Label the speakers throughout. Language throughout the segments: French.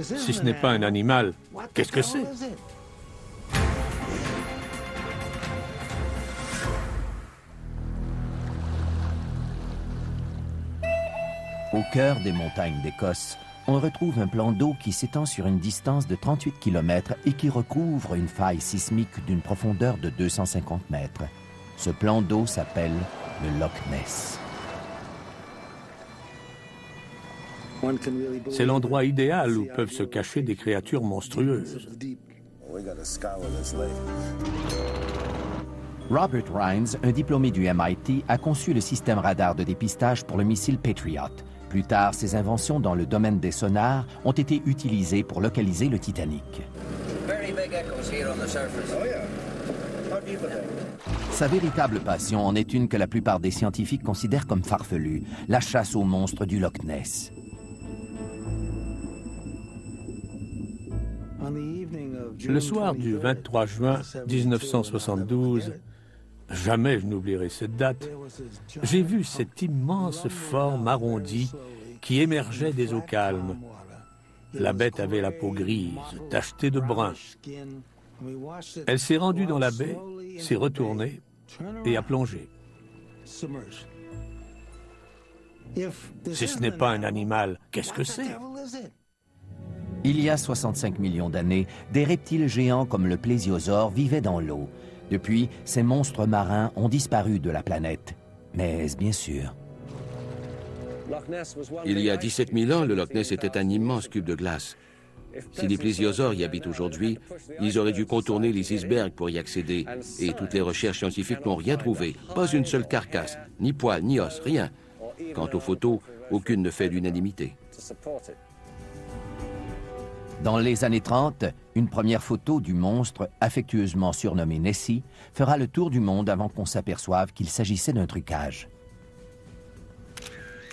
Speaker 1: Si ce n'est pas un animal, qu'est-ce que c'est?
Speaker 2: Au cœur des montagnes d'Écosse, on retrouve un plan d'eau qui s'étend sur une distance de 38 km et qui recouvre une faille sismique d'une profondeur de 250 mètres. Ce plan d'eau s'appelle le Loch Ness.
Speaker 1: C'est l'endroit idéal où peuvent se cacher des créatures monstrueuses.
Speaker 2: Robert Rhines, un diplômé du MIT, a conçu le système radar de dépistage pour le missile Patriot. Plus tard, ses inventions dans le domaine des sonars ont été utilisées pour localiser le Titanic. Sa véritable passion en est une que la plupart des scientifiques considèrent comme farfelue, la chasse aux monstres du Loch Ness.
Speaker 1: Le soir du 23 juin 1972, jamais je n'oublierai cette date, j'ai vu cette immense forme arrondie qui émergeait des eaux calmes. La bête avait la peau grise, tachetée de brun. Elle s'est rendue dans la baie, s'est retournée et a plongé. Si ce n'est pas un animal, qu'est-ce que c'est?
Speaker 2: Il y a 65 millions d'années, des reptiles géants comme le plésiosaure vivaient dans l'eau. Depuis, ces monstres marins ont disparu de la planète. Mais est-ce bien sûr?
Speaker 3: Il y a 17 000 ans, le Loch Ness était un immense cube de glace. Si les plésiosaures y habitent aujourd'hui, ils auraient dû contourner les icebergs pour y accéder. Et toutes les recherches scientifiques n'ont rien trouvé. Pas une seule carcasse, ni poils, ni os, rien. Quant aux photos, aucune ne fait l'unanimité.
Speaker 2: Dans les années 30, une première photo du monstre, affectueusement surnommé Nessie, fera le tour du monde avant qu'on s'aperçoive qu'il s'agissait d'un trucage.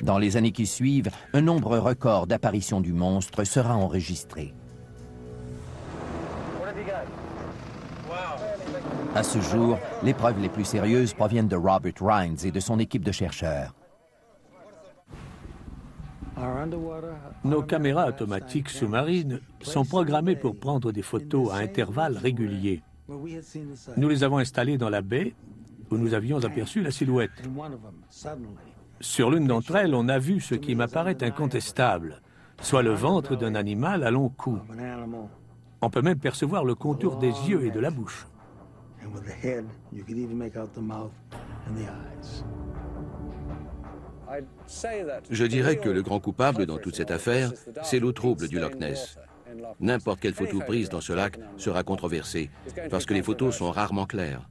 Speaker 2: Dans les années qui suivent, un nombre record d'apparitions du monstre sera enregistré. À ce jour, les preuves les plus sérieuses proviennent de Robert Rhines et de son équipe de chercheurs.
Speaker 1: Nos caméras automatiques sous-marines sont programmées pour prendre des photos à intervalles réguliers. Nous les avons installées dans la baie où nous avions aperçu la silhouette. Sur l'une d'entre elles, on a vu ce qui m'apparaît incontestable, soit le ventre d'un animal à long cou. On peut même percevoir le contour des yeux et de la bouche.
Speaker 3: Je dirais que le grand coupable dans toute cette affaire, c'est l'eau trouble du Loch Ness. N'importe quelle photo prise dans ce lac sera controversée, parce que les photos sont rarement claires.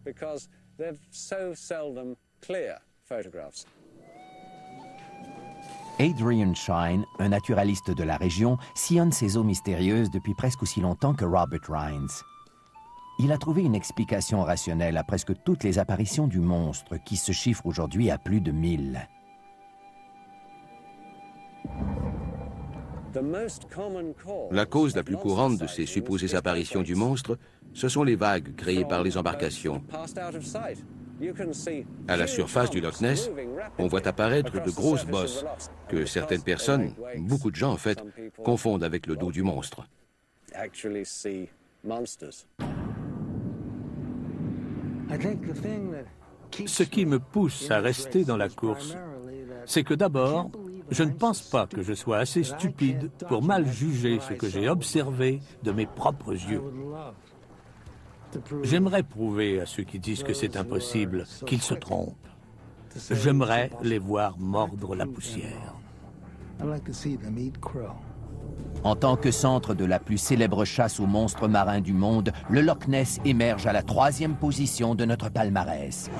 Speaker 2: Adrian Shine, un naturaliste de la région, sillonne ces eaux mystérieuses depuis presque aussi longtemps que Robert Rhines. Il a trouvé une explication rationnelle à presque toutes les apparitions du monstre, qui se chiffrent aujourd'hui à plus de 1000.
Speaker 3: La cause la plus courante de ces supposées apparitions du monstre, ce sont les vagues créées par les embarcations. À la surface du Loch Ness, on voit apparaître de grosses bosses que certaines personnes, beaucoup de gens en fait, confondent avec le dos du monstre.
Speaker 1: Ce qui me pousse à rester dans la course, c'est que d'abord, je ne pense pas que je sois assez stupide pour mal juger ce que j'ai observé de mes propres yeux. J'aimerais prouver à ceux qui disent que c'est impossible qu'ils se trompent. J'aimerais les voir mordre la poussière.
Speaker 2: En tant que centre de la plus célèbre chasse aux monstres marins du monde, le Loch Ness émerge à la 3e position de notre palmarès.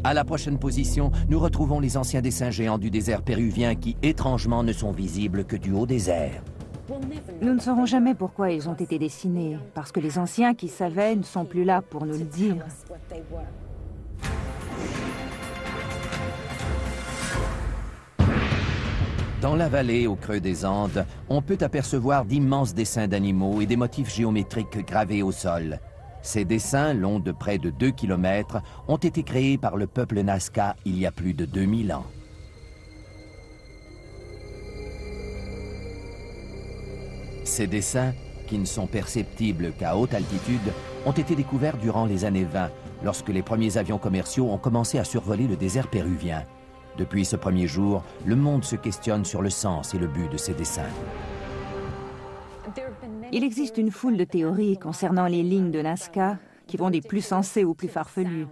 Speaker 2: À la prochaine position, nous retrouvons les anciens dessins géants du désert péruvien qui, étrangement, ne sont visibles que du haut des airs.
Speaker 4: Nous ne saurons jamais pourquoi ils ont été dessinés, parce que les anciens qui savaient ne sont plus là pour nous le dire.
Speaker 2: Dans la vallée, au creux des Andes, on peut apercevoir d'immenses dessins d'animaux et des motifs géométriques gravés au sol. Ces dessins, longs de près de 2 km, ont été créés par le peuple Nazca il y a plus de 2000 ans. Ces dessins, qui ne sont perceptibles qu'à haute altitude, ont été découverts durant les années 20, lorsque les premiers avions commerciaux ont commencé à survoler le désert péruvien. Depuis ce premier jour, le monde se questionne sur le sens et le but de ces dessins.
Speaker 4: Il existe une foule de théories concernant les lignes de Nazca qui vont des plus sensées aux plus farfelues.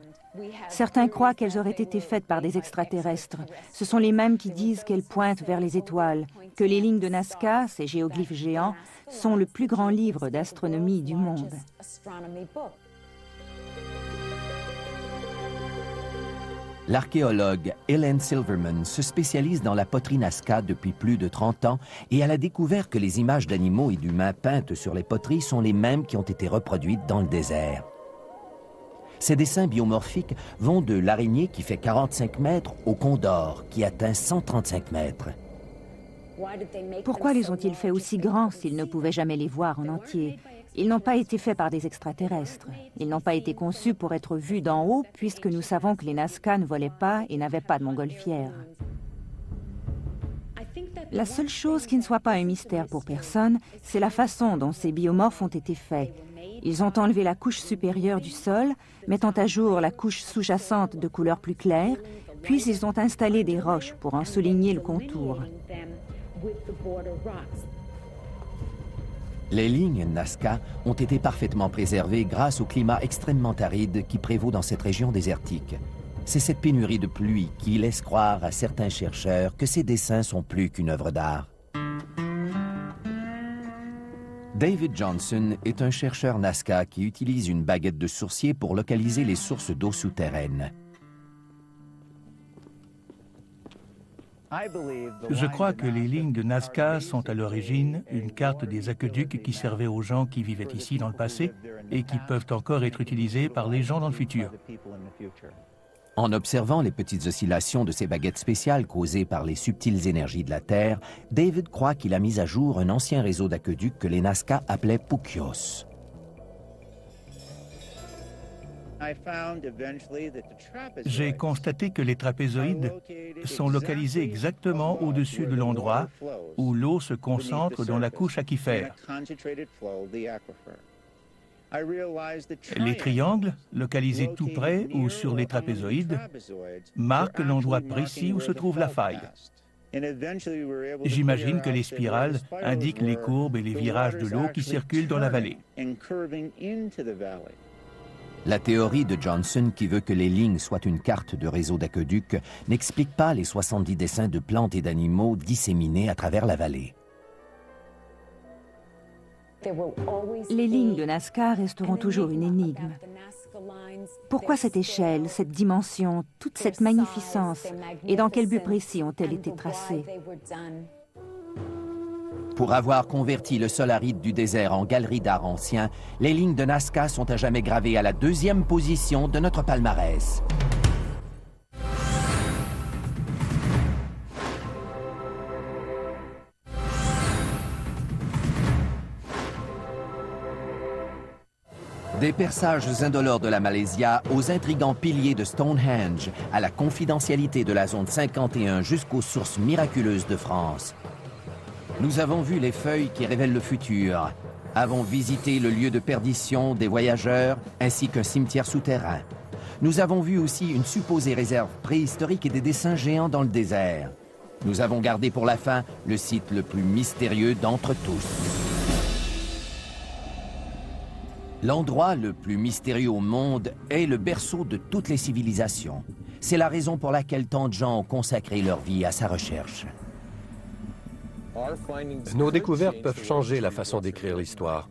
Speaker 4: Certains croient qu'elles auraient été faites par des extraterrestres. Ce sont les mêmes qui disent qu'elles pointent vers les étoiles, que les lignes de Nazca, ces géoglyphes géants, sont le plus grand livre d'astronomie du monde.
Speaker 2: L'archéologue Ellen Silverman se spécialise dans la poterie Nazca depuis plus de 30 ans et elle a découvert que les images d'animaux et d'humains peintes sur les poteries sont les mêmes qui ont été reproduites dans le désert. Ces dessins biomorphiques vont de l'araignée qui fait 45 mètres au condor qui atteint 135 mètres.
Speaker 4: Pourquoi les ont-ils fait aussi grands s'ils ne pouvaient jamais les voir en entier? Ils n'ont pas été faits par des extraterrestres. Ils n'ont pas été conçus pour être vus d'en haut, puisque nous savons que les Nazca ne volaient pas et n'avaient pas de montgolfière. La seule chose qui ne soit pas un mystère pour personne, c'est la façon dont ces biomorphes ont été faits. Ils ont enlevé la couche supérieure du sol, mettant à jour la couche sous-jacente de couleur plus claire, puis ils ont installé des roches pour en souligner le contour.
Speaker 2: Les lignes Nazca ont été parfaitement préservées grâce au climat extrêmement aride qui prévaut dans cette région désertique. C'est cette pénurie de pluie qui laisse croire à certains chercheurs que ces dessins sont plus qu'une œuvre d'art. David Johnson est un chercheur Nazca qui utilise une baguette de sourcier pour localiser les sources d'eau souterraines.
Speaker 5: Je crois que les lignes de Nazca sont à l'origine une carte des aqueducs qui servaient aux gens qui vivaient ici dans le passé et qui peuvent encore être utilisées par les gens dans le futur.
Speaker 2: En observant les petites oscillations de ces baguettes spéciales causées par les subtiles énergies de la Terre, David croit qu'il a mis à jour un ancien réseau d'aqueducs que les Nazca appelaient Puquios.
Speaker 5: J'ai constaté que les trapézoïdes sont localisés exactement au-dessus de l'endroit où l'eau se concentre dans la couche aquifère. Les triangles, localisés tout près ou sur les trapézoïdes, marquent l'endroit précis où se trouve la faille. J'imagine que les spirales indiquent les courbes et les virages de l'eau qui circulent dans la vallée.
Speaker 2: La théorie de Johnson, qui veut que les lignes soient une carte de réseau d'aqueducs, n'explique pas les 70 dessins de plantes et d'animaux disséminés à travers la vallée.
Speaker 4: Les lignes de Nazca resteront toujours une énigme. Pourquoi cette échelle, cette dimension, toute cette magnificence, et dans quel but précis ont-elles été tracées?
Speaker 2: Pour avoir converti le sol aride du désert en galerie d'art ancien, les lignes de Nazca sont à jamais gravées à la 2e position de notre palmarès. Des perçages indolores de la Malaysia aux intrigants piliers de Stonehenge, à la confidentialité de la zone 51 jusqu'aux sources miraculeuses de France. Nous avons vu les feuilles qui révèlent le futur, avons visité le lieu de perdition des voyageurs ainsi qu'un cimetière souterrain. Nous avons vu aussi une supposée réserve préhistorique et des dessins géants dans le désert. Nous avons gardé pour la fin le site le plus mystérieux d'entre tous. L'endroit le plus mystérieux au monde est le berceau de toutes les civilisations. C'est la raison pour laquelle tant de gens ont consacré leur vie à sa recherche.
Speaker 6: Nos découvertes peuvent changer la façon d'écrire l'histoire.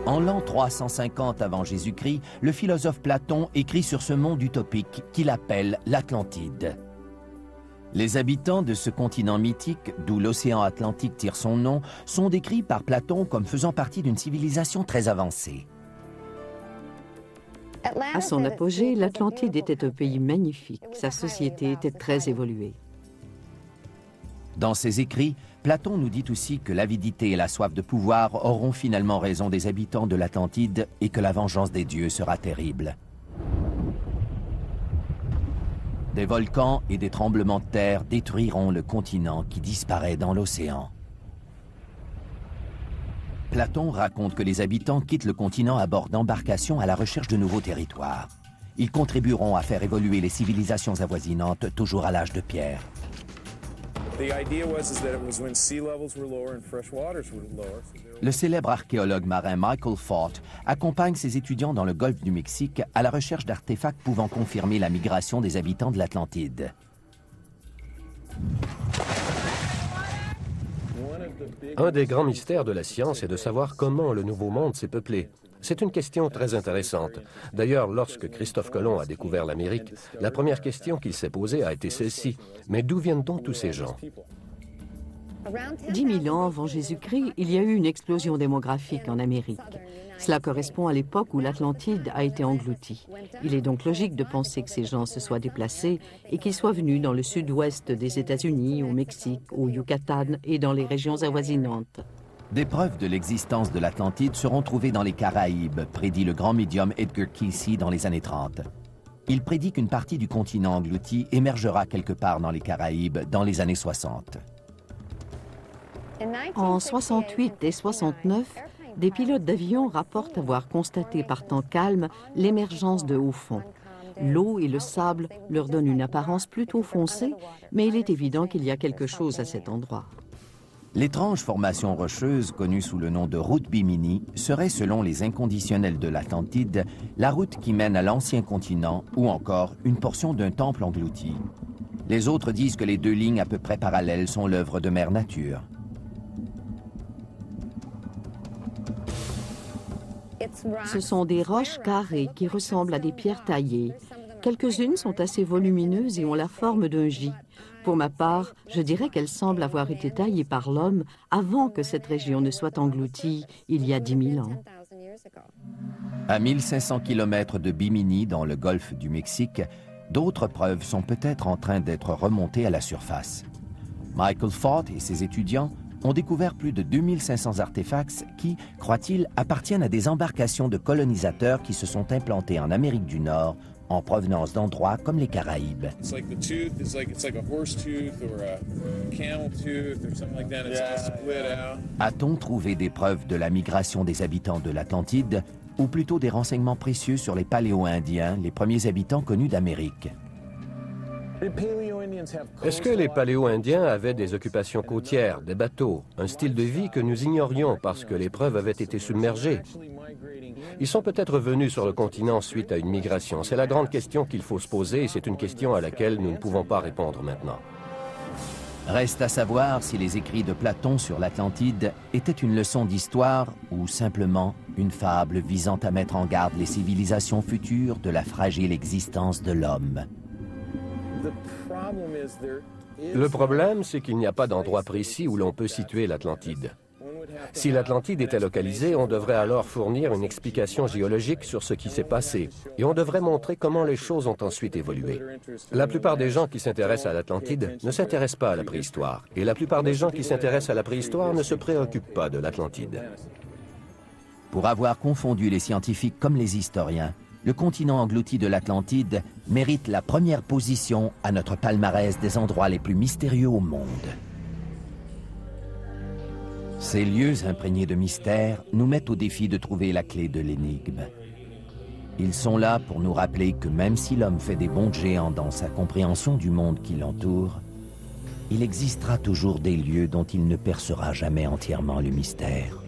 Speaker 2: En l'an 350 avant Jésus-Christ, le philosophe Platon écrit sur ce monde utopique qu'il appelle l'Atlantide. Les habitants de ce continent mythique, d'où l'océan Atlantique tire son nom, sont décrits par Platon comme faisant partie d'une civilisation très avancée.
Speaker 7: À son apogée, l'Atlantide était un pays magnifique. Sa société était très évoluée.
Speaker 2: Dans ses écrits, Platon nous dit aussi que l'avidité et la soif de pouvoir auront finalement raison des habitants de l'Atlantide et que la vengeance des dieux sera terrible. Des volcans et des tremblements de terre détruiront le continent qui disparaît dans l'océan. Platon raconte que les habitants quittent le continent à bord d'embarcations à la recherche de nouveaux territoires. Ils contribueront à faire évoluer les civilisations avoisinantes, toujours à l'âge de pierre. Le célèbre archéologue marin Michael Fort accompagne ses étudiants dans le golfe du Mexique à la recherche d'artefacts pouvant confirmer la migration des habitants de l'Atlantide.
Speaker 6: Un des grands mystères de la science est de savoir comment le Nouveau Monde s'est peuplé. C'est une question très intéressante. D'ailleurs, lorsque Christophe Colomb a découvert l'Amérique, la première question qu'il s'est posée a été celle-ci. Mais d'où viennent donc tous ces gens?
Speaker 7: 10 000 ans avant Jésus-Christ, il y a eu une explosion démographique en Amérique. Cela correspond à l'époque où l'Atlantide a été engloutie. Il est donc logique de penser que ces gens se soient déplacés et qu'ils soient venus dans le sud-ouest des États-Unis, au Mexique, au Yucatan et dans les régions avoisinantes.
Speaker 2: Des preuves de l'existence de l'Atlantide seront trouvées dans les Caraïbes, prédit le grand médium Edgar Cayce dans les années 30. Il prédit qu'une partie du continent englouti émergera quelque part dans les Caraïbes dans les années 60.
Speaker 7: En 68 et 69, des pilotes d'avion rapportent avoir constaté par temps calme l'émergence de hauts fonds. L'eau et le sable leur donnent une apparence plutôt foncée, mais il est évident qu'il y a quelque chose à cet endroit.
Speaker 2: L'étrange formation rocheuse, connue sous le nom de route Bimini, serait, selon les inconditionnels de l'Atlantide, la route qui mène à l'ancien continent ou encore une portion d'un temple englouti. Les autres disent que les deux lignes à peu près parallèles sont l'œuvre de Mère Nature.
Speaker 7: Ce sont des roches carrées qui ressemblent à des pierres taillées. Quelques-unes sont assez volumineuses et ont la forme d'un J. Pour ma part, je dirais qu'elles semblent avoir été taillées par l'homme avant que cette région ne soit engloutie il y a 10 000 ans.
Speaker 2: À 1500 km de Bimini, dans le golfe du Mexique, d'autres preuves sont peut-être en train d'être remontées à la surface. Michael Fort et ses étudiants ont découvert plus de 2500 artefacts qui, croient-ils, appartiennent à des embarcations de colonisateurs qui se sont implantés en Amérique du Nord en provenance d'endroits comme les Caraïbes. A-t-on trouvé des preuves de la migration des habitants de l'Atlantide, ou plutôt des renseignements précieux sur les Paléo-Indiens, les premiers habitants connus d'Amérique?
Speaker 6: Est-ce que les Paléo-Indiens avaient des occupations côtières, des bateaux, un style de vie que nous ignorions parce que les preuves avaient été submergées? Ils sont peut-être venus sur le continent suite à une migration. C'est la grande question qu'il faut se poser et c'est une question à laquelle nous ne pouvons pas répondre maintenant.
Speaker 2: Reste à savoir si les écrits de Platon sur l'Atlantide étaient une leçon d'histoire ou simplement une fable visant à mettre en garde les civilisations futures de la fragile existence de l'homme.
Speaker 6: Le problème, c'est qu'il n'y a pas d'endroit précis où l'on peut situer l'Atlantide. Si l'Atlantide était localisée, on devrait alors fournir une explication géologique sur ce qui s'est passé, et on devrait montrer comment les choses ont ensuite évolué. La plupart des gens qui s'intéressent à l'Atlantide ne s'intéressent pas à la préhistoire, et la plupart des gens qui s'intéressent à la préhistoire ne se préoccupent pas de l'Atlantide.
Speaker 2: Pour avoir confondu les scientifiques comme les historiens, le continent englouti de l'Atlantide mérite la première position à notre palmarès des endroits les plus mystérieux au monde. Ces lieux imprégnés de mystère nous mettent au défi de trouver la clé de l'énigme. Ils sont là pour nous rappeler que même si l'homme fait des bonds de géant dans sa compréhension du monde qui l'entoure, il existera toujours des lieux dont il ne percera jamais entièrement le mystère.